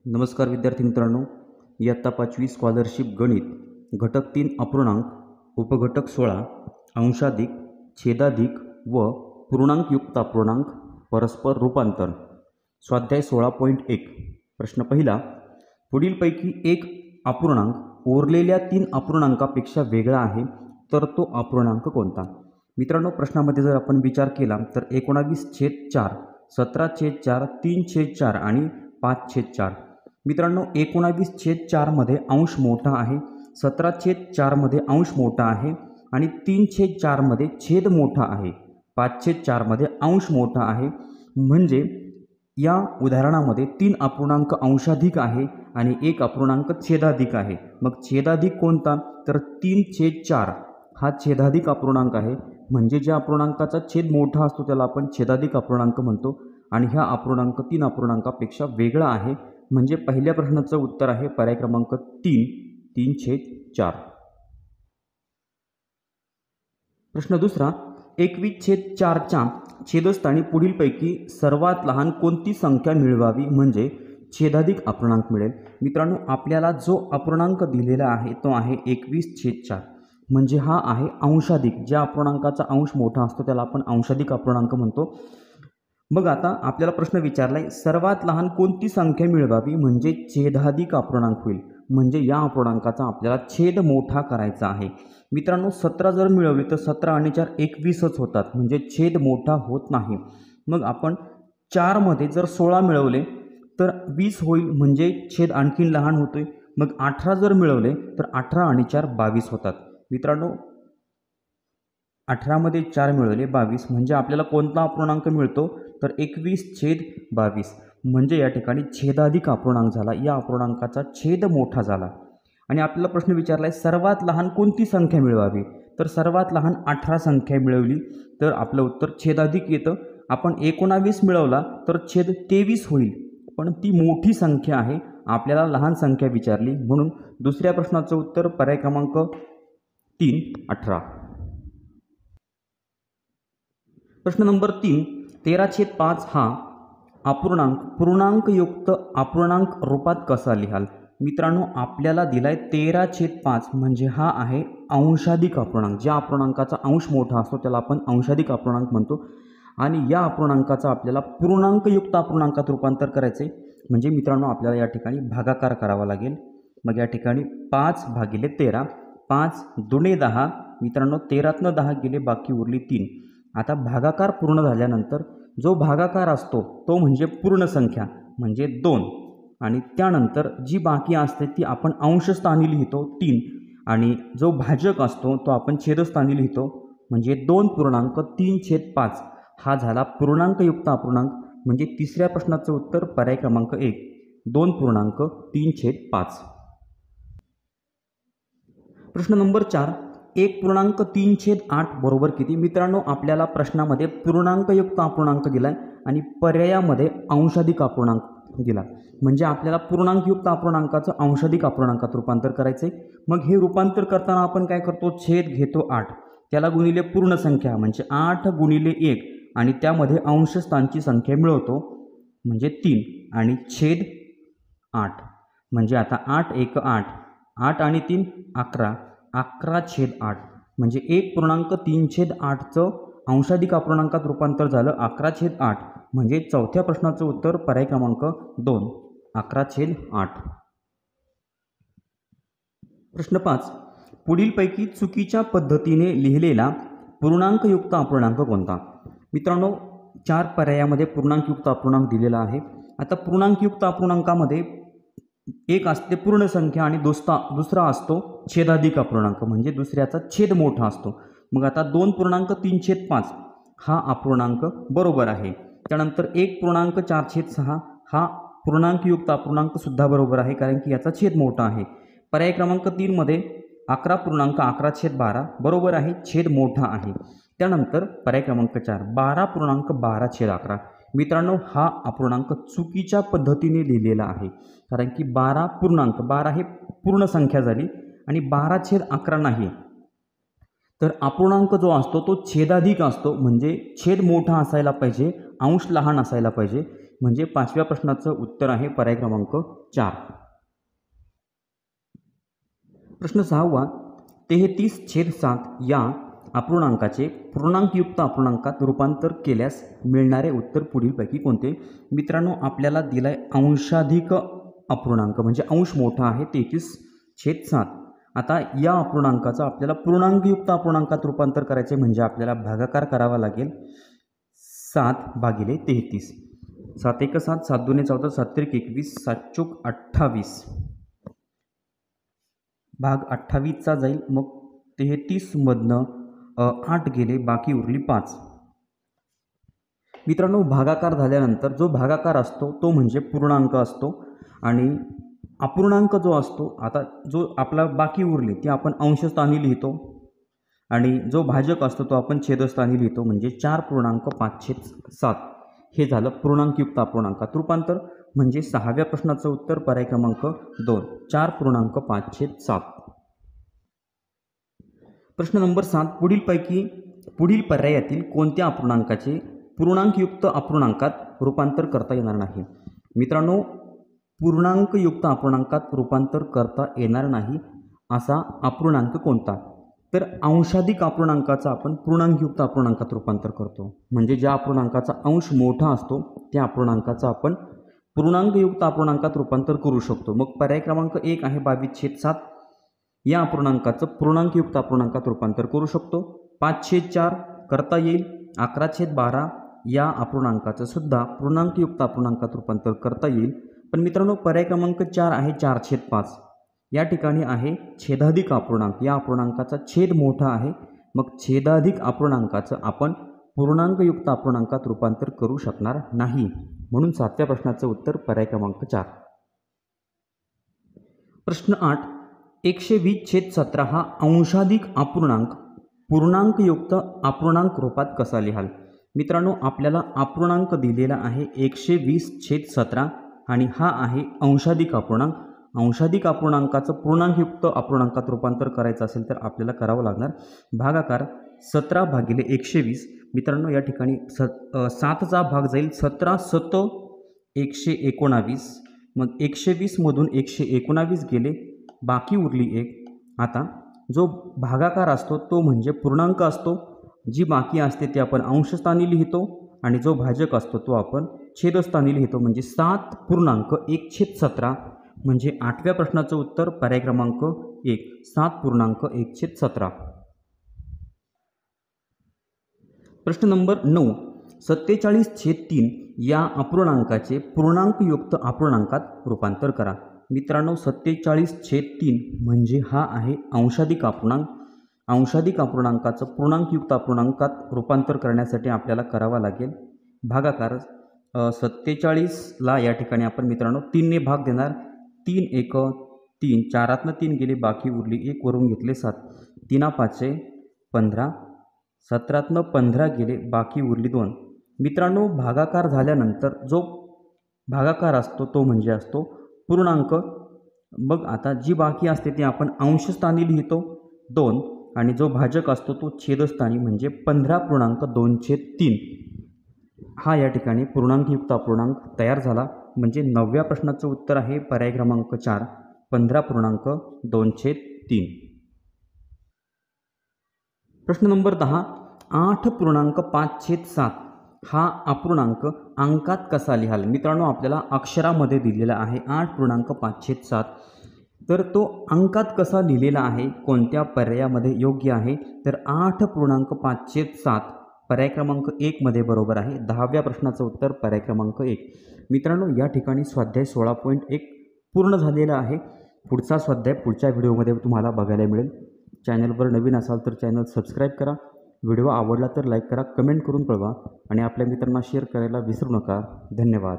नमस्कार विद्यार्थी मित्रांनो, इयत्ता 5वी स्कॉलरशिप गणित घटक 3 अपूर्णांक उपघटक 16 अंशाधिक छेदाधिक व पूर्णांकयुक्त अपूर्णांक परस्पर रूपांतर स्वाध्याय 16.1 प्रश्न पहिला, पुढीलपैकी एक अपूर्णांक उरलेल्या 3 अपूर्णांकापेक्षा वेगळा आहे तर तो अपूर्णांक कोणता? मित्रांनो, प्रश्नामध्ये जर आपण विचार केला तर 19/4, 17/4, 3/4 आणि 5/4. मित्रांनो, 19/4 मध्ये अंश मोठा आहे, 17/4 मध्ये अंश मोठा आहे आणि 3/4 मध्ये छेद मोठा आहे, 5/4 मध्ये अंश मोठा आहे. म्हणजे या उदाहरणामध्ये 3 अपूर्णांक अंशाधिक आहे आणि 1 अपूर्णांक छेदाधिक आहे. मग छेदाधिक कोणता? तर 3/4 हा छेदाधिक अपूर्णांक आहे. म्हणजे ज्या अपूर्णांकाचा छेद मोठा असतो त्याला आपण छेदाधिक अपूर्णांक म्हणतो आणि हा अपूर्णांक 3 अपूर्णांकापेक्षा वेगळा आहे. म्हणजे पहिल्या प्रश्नाचं उत्तर आहे पर्याय क्रमांक 3, 3/4. प्रश्न दुसरा, 21/4च्या छेदस्थानी पुढीलपैकी सर्वात लहान कोणती संख्या मिळवावी म्हणजे छेदाधिक अपूर्णांक मिळेल? मित्रांनो, आपल्याला जो अपूर्णांक दिलेला आहे तो आहे 21/4. म्हणजे हा आहे अंशाधिक. ज्या अपूर्णांकाचा अंश मोठा असतो त्याला आपण अंशाधिक अपूर्णांक म्हणतो. मग आता आपल्याला प्रश्न विचारलाय सर्वात लहान कोणती संख्या मिळवावी म्हणजे छेदाधिक अपूर्णांक होईल. म्हणजे या अपूर्णांकाचा आपल्याला छेद मोठा करायचा आहे. मित्रांनो, 17 जर मिळवली तर 17 आणि 4 21च होतात. म्हणजे छेद मोठा होत नाही. मग आपण 4 मध्ये जर 16 मिळवले तर 20 होईल. म्हणजे छेद आणखीन लहान होतोय. मग 18 जर मिळवले तर 18 आणि 4 22 होतात. मित्रांनो, 18 मध्ये 4 मिळवले 22. म्हणजे आपल्याला कोणता अपूर्णांक मिळतो? तर 21/22. म्हणजे या ठिकाणी छेदाधिक अपूर्णांक झाला. या अपूर्णांकाचा छेद मोठा झाला. आणि आपल्याला प्रश्न विचारलाय सर्वात लहान कोणती संख्या मिळवावी? तर सर्वात लहान 18 संख्या मिळवली तर आपलं उत्तर छेदाधिक येतं. आपण 19 मिळवला तर छेद 23 होईल. पण ती मोठी संख्या आहे, आपल्याला लहान संख्या विचारली म्हणून दुसऱ्या प्रश्नाचं उत्तर पर्याय क्रमांक 3, 18. प्रश्न नंबर 3, 13/5 हा अपूर्णांक पूर्णांकयुक्त अपूर्णांक रूपात कसा लिहाल? मित्रांनो, आपल्याला दिलाय 13/5 म्हणजे हा आहे अंशाधिक अपूर्णांक. ज्या अपूर्णांकाचा अंश मोठा असतो त्याला आपण अंशाधिक अपूर्णांक म्हणतो. आणि या अपूर्णांकाचा आपल्याला पूर्णांकयुक्त अपूर्णांकात रूपांतर करायचे. म्हणजे मित्रांनो, आपल्याला या ठिकाणी भागाकार करावा लागेल. मग या ठिकाणी 5/13, 5 दुणे 10. मित्रांनो, 13तनं 10 गेले, बाकी उरली 3. आता भागाकार पूर्ण झाल्यानंतर जो भागाकार असतो तो म्हणजे पूर्ण संख्या म्हणजे 2 आणि त्यानंतर जी बाकी असते ती आपण अंशस्थानी लिहितो 3 आणि जो भाजक असतो तो आपण छेदस्थानी लिहितो म्हणजे 2.3/5 हा झाला पूर्णांकयुक्त अपूर्णांक. म्हणजे तिसऱ्या प्रश्नाचं उत्तर पर्याय क्रमांक 1, 2.3/5. प्रश्न नंबर 4, 1.3/8 बरोबर किती? मित्रांनो, आपल्याला प्रश्नामध्ये पूर्णांकयुक्त अपूर्णांक दिलाय आणि पर्यायामध्ये अंशाधिक अपूर्णांक दिला. म्हणजे आपल्याला पूर्णांकयुक्त अपूर्णांकाचं अंशाधिक अपूर्णांकात रूपांतर करायचे. मग हे रूपांतर करताना आपण काय करतो? छेद घेतो 8, त्याला गुणिले पूर्ण संख्या म्हणजे 8 गुणिले 1 आणि त्यामध्ये अंशस्थानची संख्या मिळवतो म्हणजे 3 आणि छेद 8. म्हणजे आता 8 × 8, 8 आणि 3 11, 11/8 म्हणजे 1.3/8चं अंशाधिक अपूर्णांकात रूपांतर झालं 11/8. म्हणजे चौथ्या प्रश्नाचं उत्तर पर्याय क्रमांक 2, 11/8. प्रश्न 5, पुढीलपैकी चुकीच्या पद्धतीने लिहिलेला पूर्णांकयुक्त अपूर्णांक कोणता? मित्रांनो, 4 पर्यायामध्ये पूर्णांकयुक्त अपूर्णांक दिलेला आहे. आता पूर्णांकयुक्त अपूर्णांकामध्ये एक असते पूर्ण संख्या आणि दुसरा असतो छेदाधिक अपूर्णांक म्हणजे दुसऱ्याचा छेद मोठा असतो. मग आता 2.3/5 हा अपूर्णांक बरोबर आहे. त्यानंतर 1.4/6 हा पूर्णांकयुक्त अपूर्णांक सुद्धा बरोबर आहे कारण की याचा छेद मोठा आहे. पर्याय क्रमांक 3 मध्ये 11.11/12 बरोबर आहे, छेद मोठा आहे. त्यानंतर पर्याय क्रमांक 4 12.12/11. मित्रांनो, हा अपूर्णांक चुकीच्या पद्धतीने लिहिलेला आहे कारण की 12 हे पूर्ण संख्या झाली आणि 12/11 नाही. तर अपूर्णांक जो असतो तो छेदाधिक असतो म्हणजे छेद मोठा असायला पाहिजे, अंश लहान असायला पाहिजे. म्हणजे 5व्या प्रश्नाचं उत्तर आहे पर्याय क्रमांक 4. प्रश्न 6वा 33/7 या अपूर्णांकाचे पूर्णांकयुक्त अपूर्णांकात रूपांतर केल्यास मिळणारे उत्तर पुढीलपैकी कोणते? मित्रांनो, आपल्याला दिलाय अंशाधिक अपूर्णांक म्हणजे अंश मोठा आहे 33/7. आता या अपूर्णांकाचं आपल्याला पूर्णांकयुक्त अपूर्णांकात रूपांतर करायचे म्हणजे आपल्याला भागाकार करावा लागेल 7/33. 7 1 7, 7 2 14, 7 3 21, 7 चौक 28. भाग 28चा जाईल. मग 33मधनं 8 गेले, बाकी उरली 5. मित्रांनो, भागाकार झाल्यानंतर जो भागाकार असतो तो म्हणजे पूर्णांक असतो आणि अपूर्णांक जो असतो, आता जो आपला बाकी उरले ते आपण अंशस्थानी लिहितो आणि जो भाजक असतो तो आपण छेदस्थानी लिहितो म्हणजे 4.5/7. हे झालं पूर्णांकयुक्त अपूर्णांकात रूपांतर. म्हणजे 6व्या प्रश्नाचं उत्तर पर्याय क्रमांक 2 4.5/7. प्रश्न नंबर 7 पुढील पर्यायातील कोणत्या अपूर्णांकाचे पूर्णांकयुक्त अपूर्णांकात रूपांतर करता येणार नाही? मित्रांनो, पूर्णांकयुक्त अपूर्णांकात रूपांतर करता येणार नाही असा अपूर्णांक कोणता? तर अंशाधिक अपूर्णांकाचा आपण पूर्णांकयुक्त अपूर्णांकात रूपांतर करतो. म्हणजे ज्या अपूर्णांकाचा अंश मोठा असतो त्या अपूर्णांकाचा आपण पूर्णांकयुक्त अपूर्णांकात रूपांतर करू शकतो. मग पर्याय क्रमांक 1 आहे 22/7 या अपूर्णांकाचं पूर्णांकयुक्त अपूर्णांकात रूपांतर करू शकतो. 5/4 करता येईल. 11/12 या अपूर्णांकाचं सुद्धा पूर्णांकयुक्त अपूर्णांकात रूपांतर करता येईल. पण मित्रांनो, पर्याय क्रमांक 4 आहे 4/5. या ठिकाणी आहे छेदाधिक अपूर्णांक. या अपूर्णांकाचा छेद मोठा आहे. मग छेदाधिक अपूर्णांकाचं आपण पूर्णांकयुक्त अपूर्णांकात रूपांतर करू शकणार नाही. म्हणून 7व्या प्रश्नाचं उत्तर पर्याय क्रमांक 4. प्रश्न 8 120/17 हा अंशाधिक अपूर्णांक पूर्णांकयुक्त अपूर्णांक रूपात कसा लिहाल? मित्रांनो, आपल्याला अपूर्णांक दिलेला आहे 120/17 आणि हा आहे अंशाधिक अपूर्णांक. अंशाधिक अपूर्णांकाचं पूर्णांकयुक्त अपूर्णांकात रूपांतर करायचं असेल तर आपल्याला करावं लागणार भागाकार 17/120. मित्रांनो, या ठिकाणी 7चा भाग जाईल 17 119. मग 120मधून 119 गेले, बाकी उरली 1. आता जो भागाकार असतो तो म्हणजे पूर्णांक असतो. जी बाकी असते ते आपण अंशस्थानी लिहितो आणि जो भाजक असतो तो आपण छेदस्थानी लिहितो. म्हणजे 7.1/17 म्हणजे 8व्या प्रश्नाचं उत्तर पर्याय क्रमांक 1 7.1/17. प्रश्न नंबर 9 47/3 या अपूर्णांकाचे पूर्णांकयुक्त अपूर्णांकात रूपांतर करा. मित्रांनो, 47/3 म्हणजे हा आहे अंशाधिक अपूर्णांक. अंशाधिक अपूर्णांकाचं पूर्णांकयुक्त अपूर्णांकात रूपांतर करण्यासाठी आपल्याला करावा लागेल भागाकार 47ला या ठिकाणी आपण मित्रांनो 3ने भाग देणार. 3 1 3, 4तनं 3 गेले, बाकी उरली 1, वरून घेतले 7, 3 5 15, 17तनं 15 गेले, बाकी उरली 2. मित्रांनो, भागाकार झाल्यानंतर जो भागाकार असतो तो म्हणजे असतो पूर्णांक. मग आता जी बाकी असते ती आपण अंशस्थानी लिहितो 2 आणि जो भाजक असतो तो छेदस्थानी म्हणजे 15.2/3. हा या ठिकाणी पूर्णांकयुक्त अपूर्णांक तयार झाला. म्हणजे 9व्या प्रश्नाचं उत्तर आहे पर्याय क्रमांक 4 15.2/3. प्रश्न नंबर 10 8.5/7 हा अपूर्णांक अंकात कसा लिहाल? मित्रांनो, आपल्याला अक्षरामध्ये दिलेला आहे 8.5/7. तर तो अंकात कसा लिहिलेला आहे, कोणत्या पर्यायामध्ये योग्य आहे? तर 8.5/7 पर्याय क्रमांक 1 मध्ये बरोबर आहे. 10व्या प्रश्नाचं उत्तर पर्याय क्रमांक 1. मित्रांनो, या ठिकाणी स्वाध्याय 16.1 पूर्ण झालेला आहे. पुढचा स्वाध्याय पुढच्या व्हिडिओमध्ये तुम्हाला बघायला मिळेल. चॅनलवर नवीन असाल तर चॅनल सबस्क्राईब करा. व्हिडिओ आवडला तर लाईक करा, कमेंट करून कळवा आणि आपल्या मित्रांना शेअर करायला विसरू नका. धन्यवाद.